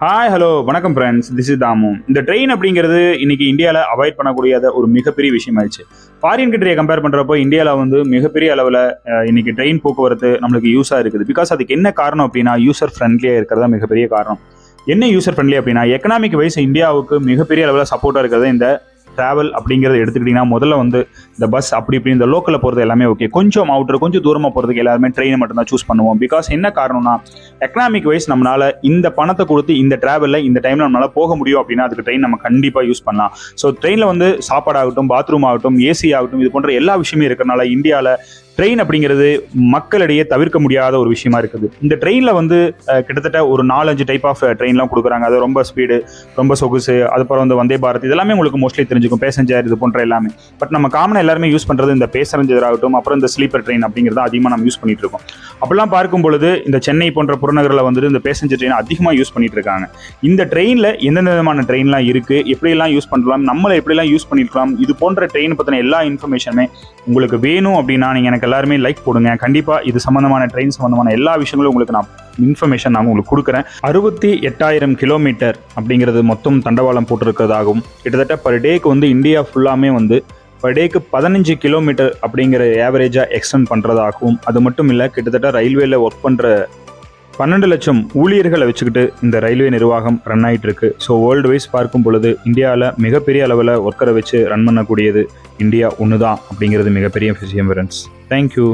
Hi hello வணக்கம் friends, this is Damu. இந்த train அப்படிங்கிறது இன்னைக்கு இந்தியாவில் அவாய்ட் பண்ணக்கூடியத ஒரு மிகப்பெரிய விஷயம் ஆயிடுச்சு. ஃபாரின் கண்ட்ரியை கம்பேர் பண்ணுறப்போ இந்தியாவில் வந்து மிகப்பெரிய அளவில் இன்னைக்கு ட்ரெயின் போக்குவரத்து நம்மளுக்கு யூஸாக இருக்குது. பிகாஸ் அதுக்கு என்ன காரணம் அப்படின்னா யூசர் ஃப்ரெண்ட்லியாக இருக்கிறதா மிகப்பெரிய காரணம். என்ன யூசர் ஃப்ரெண்ட்லி அப்படின்னா எக்கனாமிக் வைஸ் இந்தியாவுக்கு மிகப்பெரிய அளவில் சப்போர்ட்டாக இருக்கிறது இந்த ட்ராவல் அப்படிங்கிறத எடுத்துக்கிட்டிங்கன்னா முதல்ல வந்து இந்த பஸ் அப்படி இப்படி இந்த லோக்கலில் போகிறது எல்லாமே ஓகே. கொஞ்சம் அவுட்டர் கொஞ்சம் தூரமாக போகிறதுக்கு எல்லாருமே ட்ரெயினை மட்டும்தான் சூஸ் பண்ணுவோம். பிகாஸ் என்ன காரணம்னா எக்கனாமிக் வைஸ் நம்மளால் இந்த பணத்தை கொடுத்து இந்த ட்ராவலில் இந்த டைமில் நம்மளால் போக முடியும் அப்படின்னா அதுக்கு ட்ரெயின் நம்ம கண்டிப்பாக யூஸ் பண்ணலாம். ஸோ ட்ரெயினில் வந்து சாப்பாடாகட்டும், பாத்ரூம் ஆகட்டும், ஏசி ஆகட்டும், இது போன்ற எல்லா விஷயமே இருக்கிறனால இந்தியாவில் ட்ரெயின் அப்படிங்கிறது மக்களிடையே தவிர்க்க முடியாத ஒரு விஷயமா இருக்குது. இந்த ட்ரெயினில் வந்து கிட்டத்தட்ட ஒரு 4-5 டைப் ஆஃப் ட்ரெயின்லாம் கொடுக்குறாங்க. அது ரொம்ப ஸ்பீடு, ரொம்ப சொகுசு, அதுக்கப்புறம் வந்து வந்தே பாரத், இதெல்லாமே உங்களுக்கு மோஸ்ட்லி தெரிஞ்சுக்கும். பேசஞ்சர் இது போன்ற எல்லாமே. பட் நம்ம காமனாக எல்லாருமே யூஸ் பண்ணுறது இந்த பேசஞ்சர் ஆகட்டும், அப்புறம் இந்த ஸ்லீப்பர் ட்ரெயின் அப்படிங்கிறத அதிகமாக நம்ம யூஸ் பண்ணிட்டு இருக்கோம். அப்படிலாம் பார்க்கும் பொழுது இந்த சென்னை போன்ற புறநகரில் வந்துட்டு இந்த பேசஞ்சர் ட்ரெயின் அதிகமாக யூஸ் பண்ணிட்டு இருக்காங்க. இந்த ட்ரெயினில் எந்தெந்த விதமான ட்ரெயின்லாம் இருக்குது, எப்படியெல்லாம் யூஸ் பண்ணலாம், நம்மளை எப்படிலாம் யூஸ் பண்ணிருக்கலாம், இது போன்ற ட்ரெயின் பற்றின எல்லா இன்ஃபர்மேஷனுமே உங்களுக்கு வேணும் அப்படின்னா நீங்கள் எனக்கு எல்லாருமே லைக் போடுங்க. கண்டிப்பாக இது சம்மந்தமான ட்ரெயின் சம்மந்தமான எல்லா விஷயங்களும் உங்களுக்கு நான் இன்ஃபர்மேஷன் நான் உங்களுக்கு கொடுக்குறேன். 68,000 கிலோமீட்டர் அப்படிங்கிறது மொத்தம் தண்டவாளம் போட்டிருக்கிறதாகவும், கிட்டத்தட்ட பர் டேக்கு வந்து இந்தியா ஃபுல்லாமே வந்து பர் டேக்கு 15 கிலோமீட்டர் அப்படிங்கிற ஆவரேஜாக எக்ஸ்டெண்ட் பண்ணுறதாகவும், அது மட்டும் இல்லை கிட்டத்தட்ட ரயில்வேல ஒர்க் பண்ணுற 12 லட்சம் ஊழியர்களை வச்சுக்கிட்டு இந்த ரயில்வே நிர்வாகம் ரன் ஆகிட்டு இருக்கு. ஸோ வேர்ல்டு வைஸ் பார்க்கும் பொழுது இந்தியாவில் மிகப்பெரிய அளவில் ஒர்க்கரை வச்சு ரன் பண்ணக்கூடியது இந்தியா ஒன்று தான் அப்படிங்கிறது மிகப்பெரிய விஷயம் ஃப்ரெண்ட்ஸ். தேங்க்யூ.